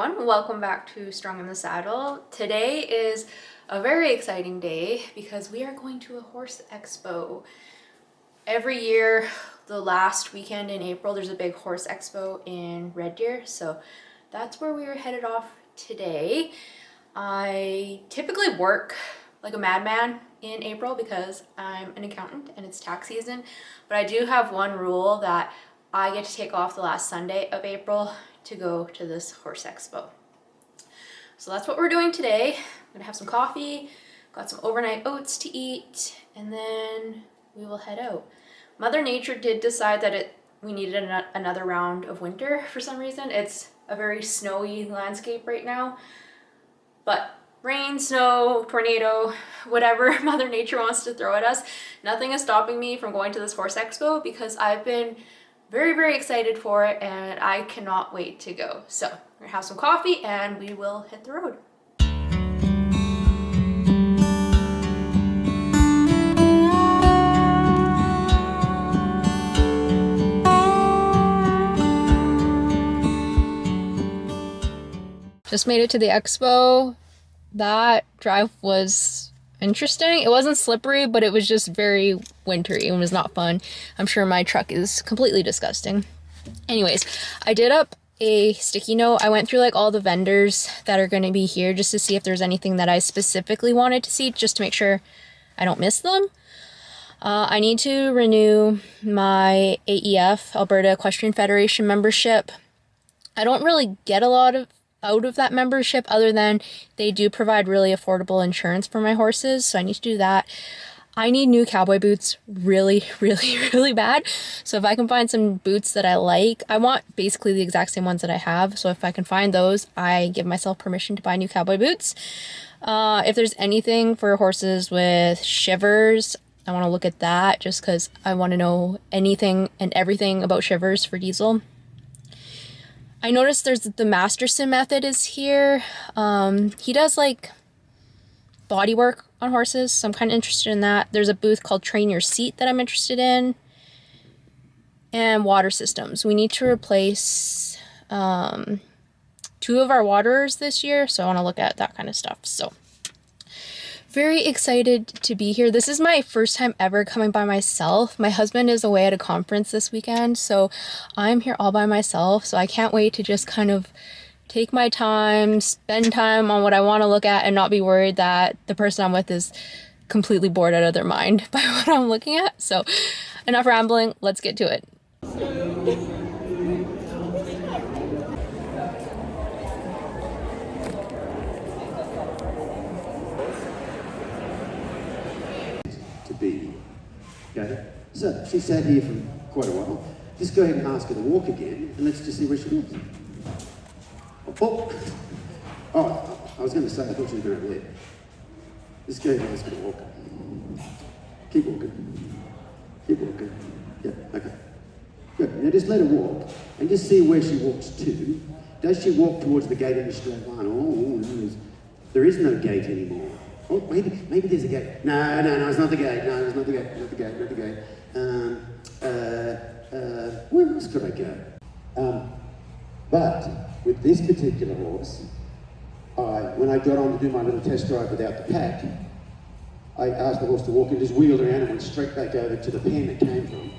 everyone, welcome back to Strong in the Saddle. Today is a very exciting day because we are going to a horse expo. Every year, the last weekend in April, there's a big horse expo in Red Deer, so that's where we are headed off today. I typically work like a madman in April because I'm an accountant and it's tax season, but I do have one rule that I get to take off the last Sunday of April to go to this horse expo. So that's what we're doing today. I'm gonna have some coffee, got some overnight oats to eat, and then we will head out. Mother Nature did decide that we needed another round of winter for some reason. It's a very snowy landscape right now, but rain, snow, tornado, whatever Mother Nature wants to throw at us, nothing is stopping me from going to this horse expo because I've been very, very excited for it and I cannot wait to go. So we're gonna have some coffee and we will hit the road. Just made it to the expo. That drive was interesting. It wasn't slippery, but it was just very wintry and was not fun. I'm sure my truck is completely disgusting. Anyways, I did up a sticky note. I went through like all the vendors that are going to be here just to see if there's anything that I specifically wanted to see, just to make sure I don't miss them. I need to renew my AEF, Alberta Equestrian Federation membership. I don't really get a lot out of that membership other than they do provide really affordable insurance for my horses, so I need to do that. I need new cowboy boots really, really, really bad. So if I can find some boots that I like, I want basically the exact same ones that I have. So if I can find those, I give myself permission to buy new cowboy boots. If there's anything for horses with shivers, I want to look at that just because I want to know anything and everything about shivers for Diesel. I noticed there's the Masterson method is here. He does like body work on horses, so I'm kind of interested in that. There's a booth called Train Your Seat that I'm interested in. And water systems. We need to replace 2 of our waterers this year, so I want to look at that kind of stuff. So very excited to be here. This is my first time ever coming by myself. My husband is away at a conference this weekend, so I'm here all by myself. So I can't wait to just kind of take my time, spend time on what I want to look at and not be worried that the person I'm with is completely bored out of their mind by what I'm looking at. So enough rambling, let's get to it. Be. Okay? So she sat here for quite a while. Just go ahead and ask her to walk again and let's just see where she goes. Oh, I was going to say, I thought she was going to there. Just go ahead and ask her to walk. Keep walking. Keep walking. Yeah, okay. Good. Now just let her walk and just see where she walks to. Does she walk towards the gate in a straight line? Oh, there is no gate anymore. Oh, maybe there's a gate. No, it's not the gate. No, it's not the gate. Not the gate. Where else could I go? But with this particular horse, when I got on to do my little test drive without the pack, I asked the horse to walk and just wheeled around and went straight back over to the pen it came from.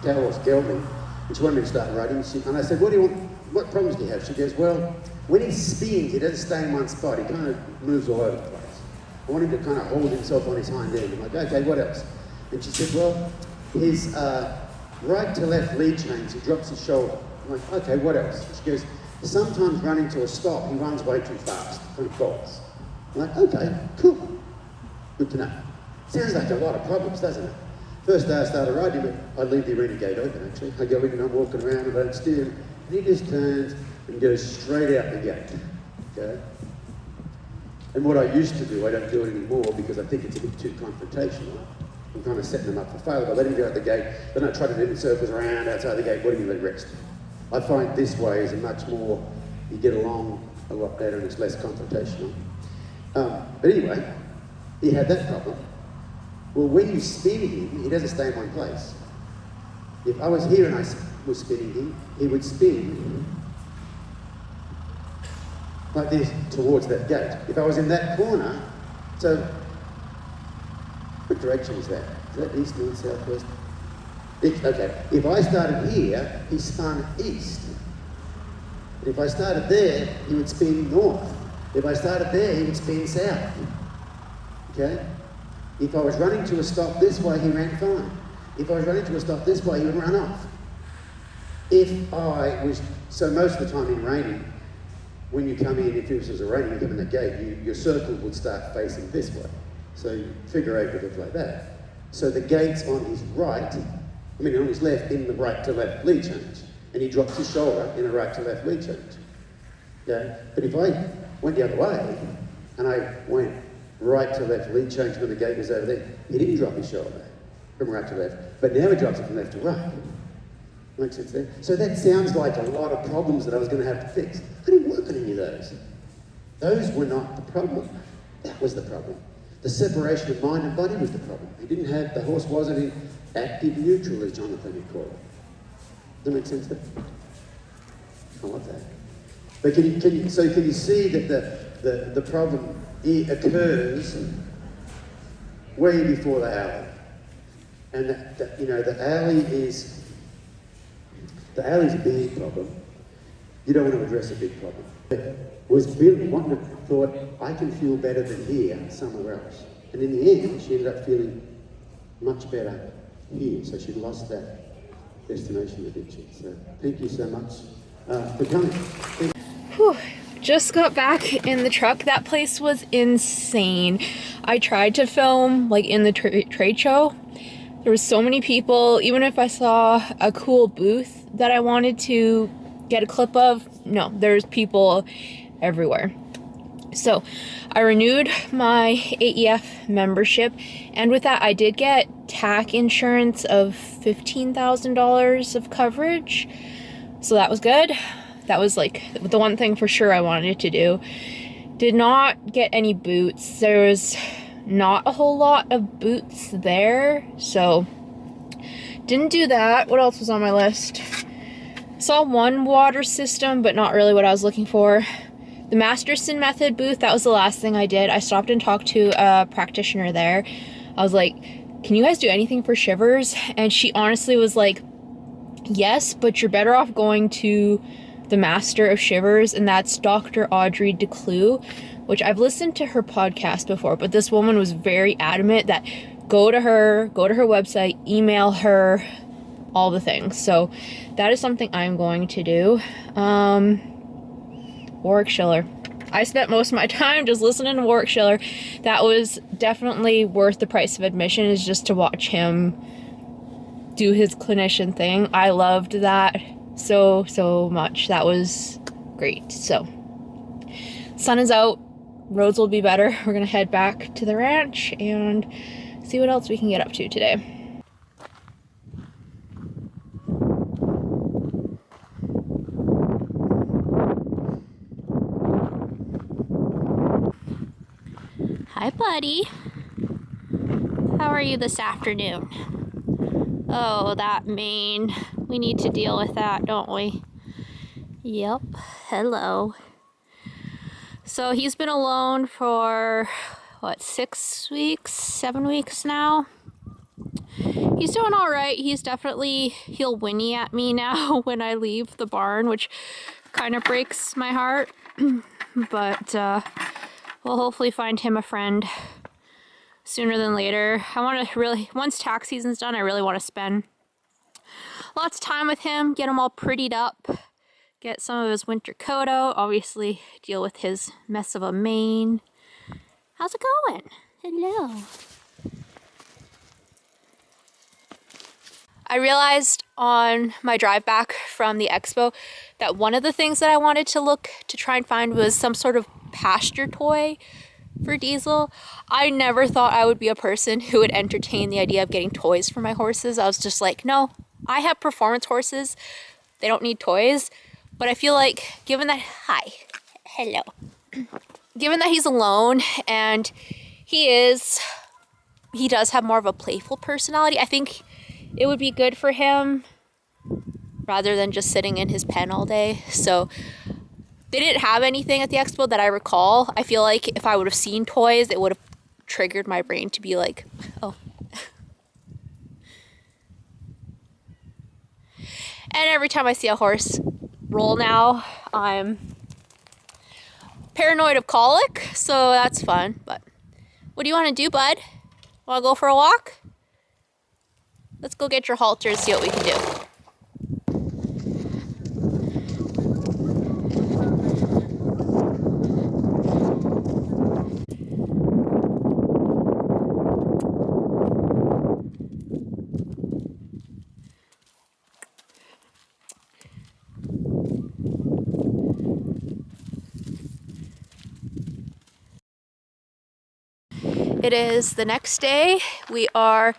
That horse killed me. And she wanted me to start riding. And I said, what do you want? What problems do you have? She goes, well, when he spins, he doesn't stay in one spot. He kind of moves all over the place. I want him to kind of hold himself on his hind end. I'm like, okay, what else? And she said, well, his right to left lead change, he drops his shoulder. I'm like, okay, what else? She goes, sometimes running to a stop, he runs way too fast, kind of falls. I'm like, okay, cool. Good to know. Sounds like a lot of problems, doesn't it? First day I started riding him, I leave the arena gate open actually. I go in and I'm walking around and I don't steer. And he just turns and goes straight out the gate, okay? And what I used to do, I don't do it anymore because I think it's a bit too confrontational. I'm kind of setting them up for failure. I let him go out the gate, then I try to do the circles around outside the gate. What do you let rest? I find this way is a much more, you get along a lot better and it's less confrontational. But anyway, he had that problem. Well, when you spin him, he doesn't stay in one place. If I was here and I was spinning him, he would spin like this towards that gate. If I was in that corner, so what direction is that? Is that east, north, south, west? Okay, if I started here, he spun east. And if I started there, he would spin north. If I started there, he would spin south. Okay? If I was running to a stop this way, he ran fine. If I was running to a stop this way, he would run off. If I was, so most of the time in raining, when you come in, if it was raining, you come in the gate, your circle would start facing this way. So figure 8 would look like that. So the gate's on his right, on his left, in the right to left lead change. And he drops his shoulder in a right to left lead change. Okay? But if I went the other way, and I went right to left lead change when the gate was over there, he didn't drop his shoulder from right to left, but now he drops it from left to right. Makes sense there? So that sounds like a lot of problems that I was going to have to fix. I didn't work on any of those. Those were not the problem. That was the problem. The separation of mind and body was the problem. The horse wasn't in active neutral, as Jonathan would call it. Does that make sense there? I love that. But can you see that the problem occurs way before the alley? And the alley is a big problem. You don't want to address a big problem. It was Billy thought, I can feel better than here somewhere else. And in the end, she ended up feeling much better here. So she lost that destination addiction. So thank you so much for coming. Whew. Just got back in the truck. That place was insane. I tried to film in the trade show. There was so many people. Even if I saw a cool booth that I wanted to get a clip of, no, there's people everywhere. So I renewed my AEF membership, and with that I did get TAC insurance of $15,000 of coverage. So that was good. That was the one thing for sure I wanted to do. Did not get any boots. There was not a whole lot of boots there, so didn't do that. What else was on my list? Saw one water system, but not really what I was looking for. The Masterson method booth, that was the last thing I did. I stopped and talked to a practitioner there. I was like, can you guys do anything for shivers? And she honestly was like, yes, but you're better off going to the master of shivers, and that's Dr. Audrey DeClue, which I've listened to her podcast before, but this woman was very adamant that go to her website, email her, all the things. So that is something I'm going to do. Warwick Schiller. I spent most of my time just listening to Warwick Schiller. That was definitely worth the price of admission, is just to watch him do his clinician thing. I loved that so much. That was great. So sun is out, roads will be better. We're gonna head back to the ranch and see what else we can get up to today. Hi, buddy. How are you this afternoon? Oh, that mane. We need to deal with that, don't we? Yep. Hello. So he's been alone for, 6 weeks, 7 weeks now? He's doing all right. He'll whinny at me now when I leave the barn, which kind of breaks my heart. But we'll hopefully find him a friend sooner than later. I want to once tax season's done, I really want to spend lots of time with him, get him all prettied up, get some of his winter coat out, obviously deal with his mess of a mane. How's it going? Hello. I realized on my drive back from the Expo that one of the things that I wanted to try and find was some sort of pasture toy for Diesel. I never thought I would be a person who would entertain the idea of getting toys for my horses. I was just like, no, I have performance horses. They don't need toys. But I feel like given that he's alone and he does have more of a playful personality, I think it would be good for him rather than just sitting in his pen all day. So They didn't have anything at the expo that I recall. I feel like if I would have seen toys, it would have triggered my brain to be like, oh. And every time I see a horse roll now, I'm paranoid of colic, so that's fun. But what do you want to do, bud? Want to go for a walk? Let's go get your halter and see what we can do. It is the next day. We are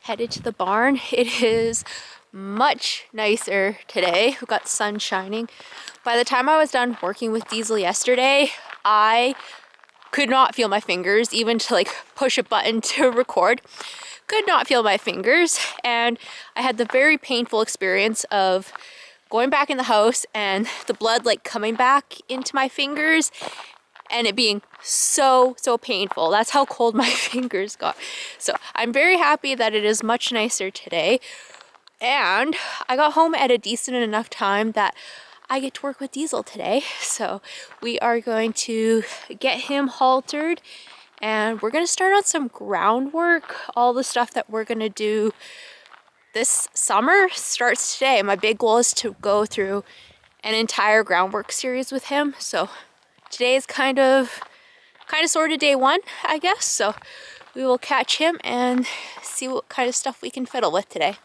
headed to the barn. It is much nicer today. We've got sun shining. By the time I was done working with Diesel yesterday, I could not feel my fingers, even to like push a button to record. Could not feel my fingers. And I had the very painful experience of going back in the house and the blood like coming back into my fingers and it being so painful. That's how cold my fingers got. So I'm very happy that it is much nicer today. And I got home at a decent enough time that I get to work with Diesel today. So we are going to get him haltered and we're gonna start on some groundwork. All the stuff that we're gonna do this summer starts today. My big goal is to go through an entire groundwork series with him. So today is kind of sort of day one, I guess. So we will catch him and see what kind of stuff we can fiddle with today.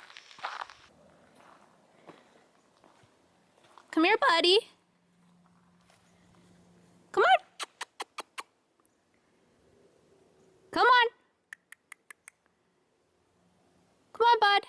Come here, buddy. Come on. Come on. Come on, bud.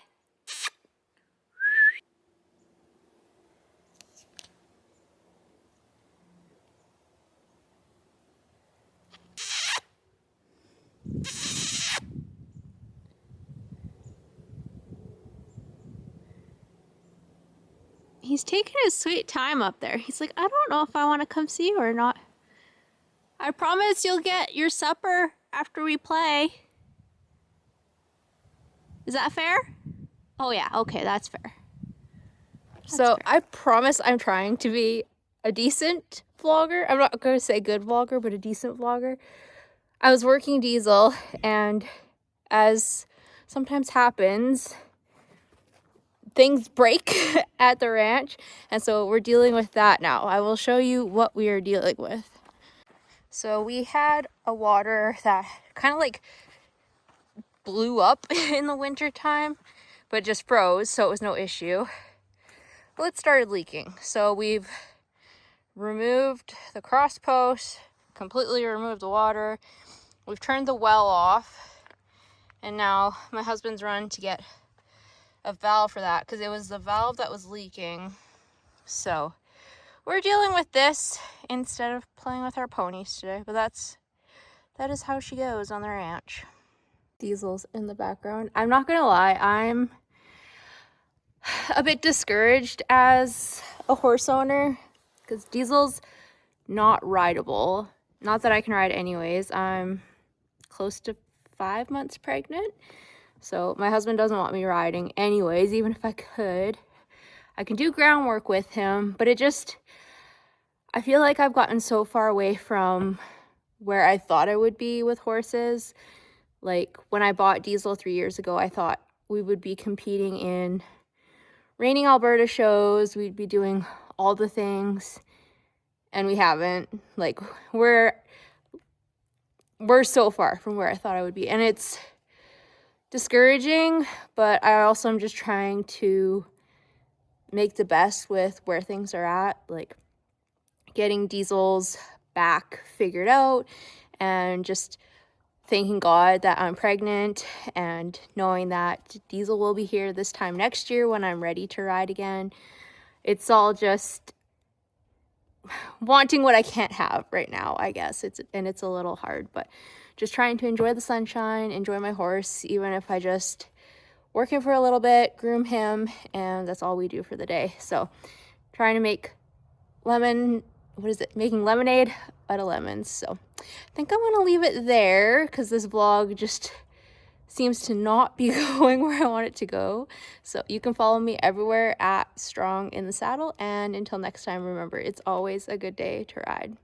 He's taking his sweet time up there. He's like, I don't know if I want to come see you or not. I promise you'll get your supper after we play. Is that fair? Oh yeah, okay, that's fair. So I promise I'm trying to be a decent vlogger. I'm not going to say good vlogger, but a decent vlogger. I was working Diesel, and as sometimes happens, things break at the ranch, and so we're dealing with that now. I will show you what we are dealing with. So we had a water that kind of like blew up in the winter time, but just froze, so it was no issue. Well, it started leaking, so we've removed the cross post, completely removed the water. We've turned the well off, and now my husband's run to get a valve for that because it was the valve that was leaking. So we're dealing with this instead of playing with our ponies today, but that is how she goes on the ranch. Diesel's in the background. I'm not gonna lie, I'm a bit discouraged as a horse owner because Diesel's not rideable. Not that I can ride anyways. I'm close to 5 months pregnant, so my husband doesn't want me riding anyways, even if I could. I can do groundwork with him, but I feel like I've gotten so far away from where I thought I would be with horses. Like when I bought Diesel 3 years ago, I thought we would be competing in reining Alberta shows, we'd be doing all the things, and we haven't. Like we're so far from where I thought I would be, and it's discouraging, but I also am just trying to make the best with where things are at, like getting Diesel's back figured out and just thanking God that I'm pregnant and knowing that Diesel will be here this time next year when I'm ready to ride again. It's all just wanting what I can't have right now, I guess. It's a little hard, but just trying to enjoy the sunshine, enjoy my horse, even if I just work him for a little bit, groom him, and that's all we do for the day. So trying to make lemon what is it? Making lemonade out of lemons. So I think I'm gonna leave it there because this vlog just seems to not be going where I want it to go. So you can follow me everywhere at Strong in the Saddle. And until next time, remember, it's always a good day to ride.